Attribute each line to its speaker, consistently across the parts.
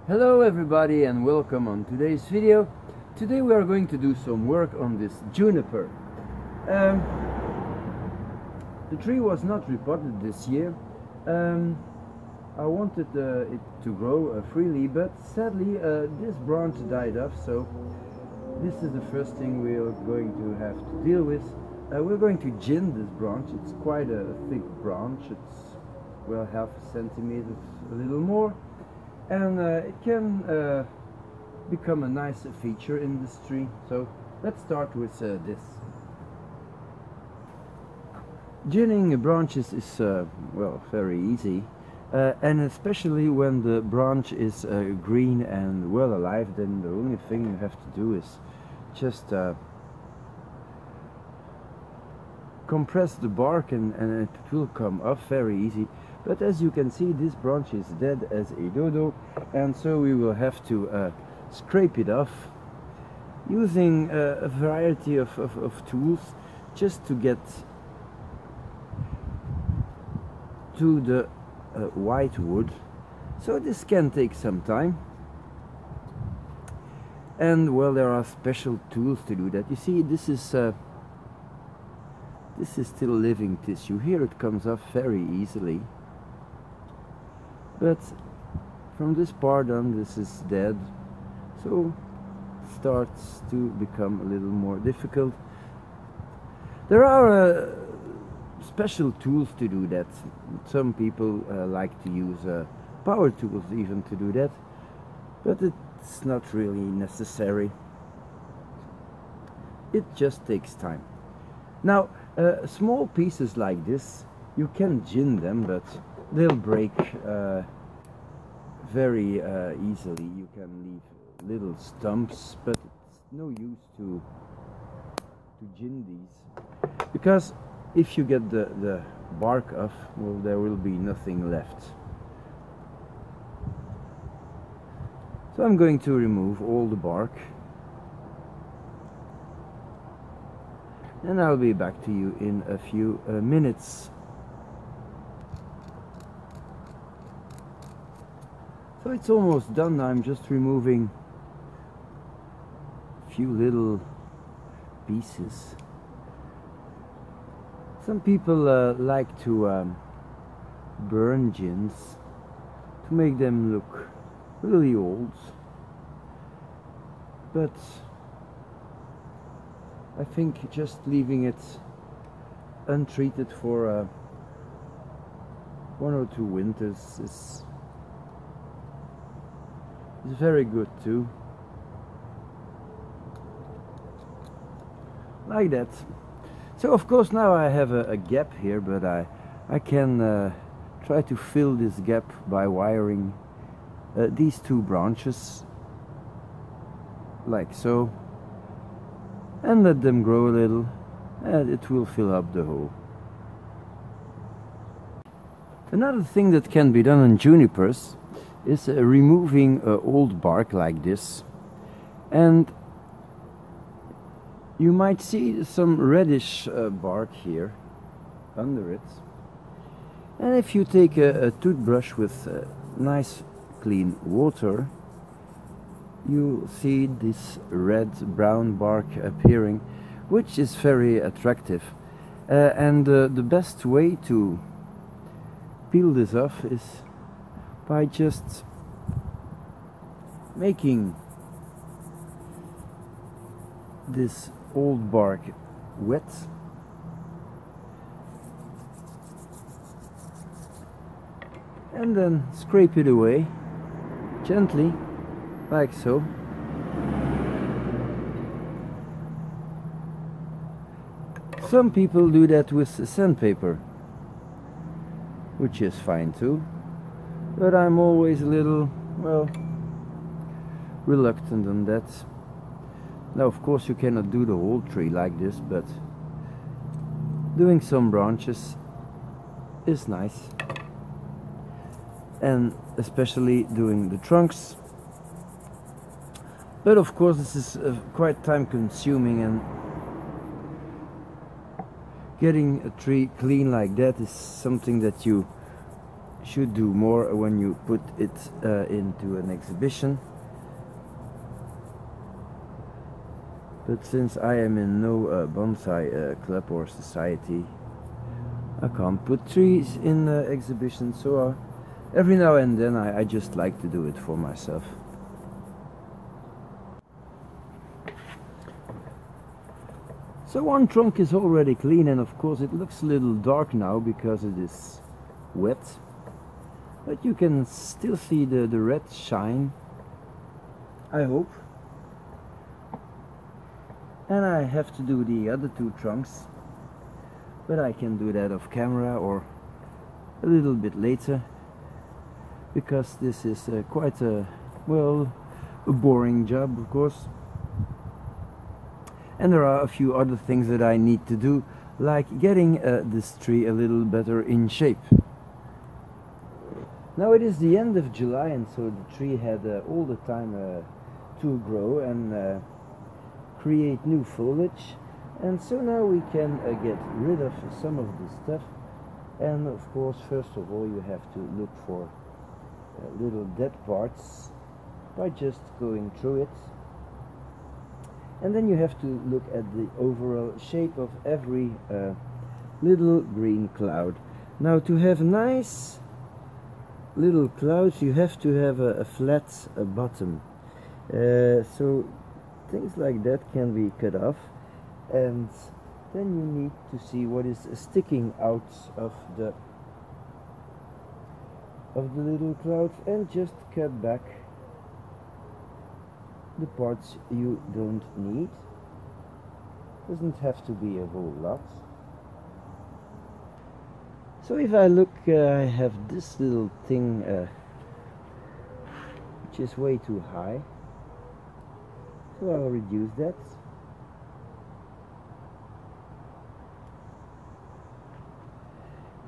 Speaker 1: Hello everybody and welcome on today's video. Today we are going to do some work on this juniper. The tree was not repotted this year. I wanted it to grow freely, but sadly this branch died off, so this is the first thing we are going to have to deal with. We're going to gin this branch. It's quite a thick branch. It's well half a centimeter, a little more. And it can become a nice feature in this tree. So let's start with this. Ginning branches is well, very easy, and especially when the branch is green and well alive, then the only thing you have to do is just compress the bark and it will come off very easy. But as you can see, this branch is dead as a dodo, and so we will have to scrape it off using a variety of tools just to get to the white wood. So this can take some time, and well, there are special tools to do that. You see, this is still living tissue. Here it comes off very easily. But from this part on, this is dead, so it starts to become a little more difficult. There are special tools to do that. Some people like to use power tools even to do that, but it's not really necessary. It just takes time. Now, small pieces like this, you can gin them, but they'll break very easily. You can leave little stumps, but it's no use to gin these, because if you get the bark off, well, there will be nothing left. So I'm going to remove all the bark, and I'll be back to you in a few minutes. So it's almost done. I'm just removing a few little pieces. Some people like to burn gins to make them look really old, but I think just leaving it untreated for 1 or 2 winters is very good too. Like that. So of course now I have a gap here, but I can try to fill this gap by wiring these 2 branches like so, and let them grow a little, and it will fill up the hole. Another thing that can be done on junipers is removing old bark like this, and you might see some reddish bark here under it, and if you take a toothbrush with nice clean water, you'll see this red-brown bark appearing, which is very attractive, and the best way to peel this off is by just making this old bark wet, and then scrape it away gently, like so. Some people do that with sandpaper, which is fine too, but I'm always a little, well, reluctant on that. Now of course you cannot do the whole tree like this, but doing some branches is nice, and especially doing the trunks. But of course this is quite time consuming, and getting a tree clean like that is something that you should do more when you put it into an exhibition. But since I am in no bonsai club or society, I can't put trees in exhibitions, so every now and then I just like to do it for myself. So one trunk is already clean, and of course it looks a little dark now because it is wet, but you can still see the red shine, I hope. And I have to do the other two trunks, but I can do that off camera or a little bit later, because this is quite a boring job, of course. And there are a few other things that I need to do, like getting this tree a little better in shape. Now it is the end of July, and so the tree had all the time to grow and create new foliage. And so now we can get rid of some of the stuff. And of course, first of all, you have to look for little dead parts by just going through it. And then you have to look at the overall shape of every little green cloud. Now, to have nice little clouds, you have to have a flat bottom. So things like that can be cut off, and then you need to see what is sticking out of the little clouds, and just cut back the parts you don't need. Doesn't have to be a whole lot. So if I look, I have this little thing which is way too high, so I'll reduce that.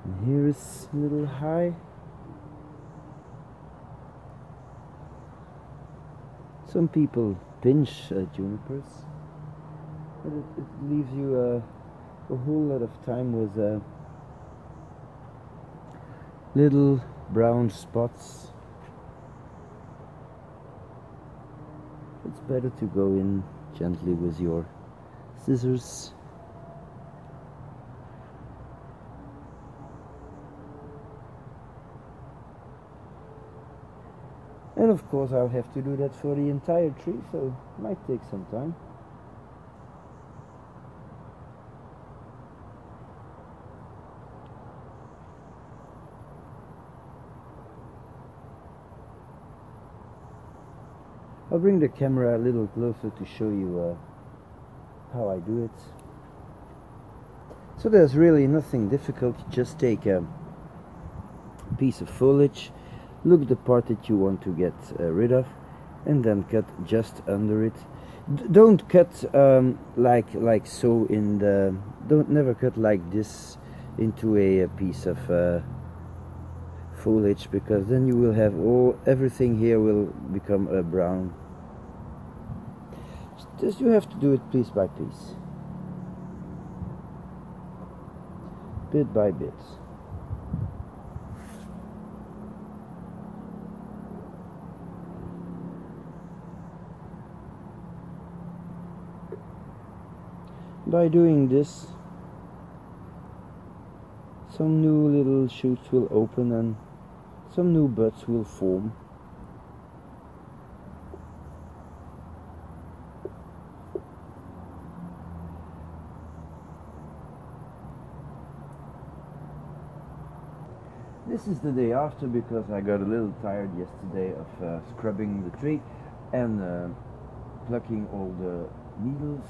Speaker 1: And here is a little high. Some people pinch junipers, but it leaves you a whole lot of time with little brown spots. It's better to go in gently with your scissors. And of course I'll have to do that for the entire tree, so it might take some time. I'll bring the camera a little closer to show you how I do it. So there's really nothing difficult. You just take a piece of foliage, look at the part that you want to get rid of, and then cut just under it. Don't cut like so in the. Never cut like this into a piece of foliage, because then you will have everything here will become brown. Just you have to do it piece by piece, bit by bit. By doing this, some new little shoots will open and some new buds will form. This is the day after, because I got a little tired yesterday of scrubbing the tree and plucking all the needles.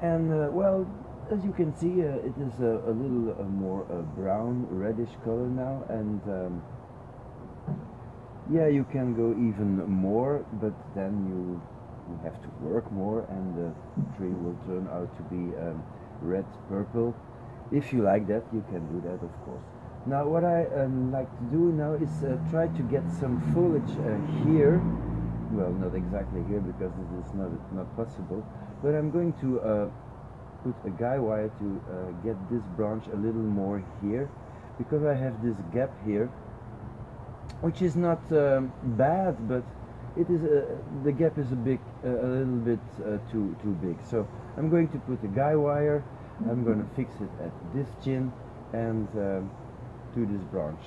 Speaker 1: And well, as you can see, it is a little more brown, reddish color now, and yeah, you can go even more, but then you have to work more, and the tree will turn out to be red purple. If you like that, you can do that, of course. Now what I like to do now is try to get some foliage here well, not exactly here because this is not possible, but I'm going to put a guy wire to get this branch a little more here, because I have this gap here, which is not bad, but it is the gap is a little bit too big. So I'm going to put a guy wire. I'm going to fix it at this chin and to this branch.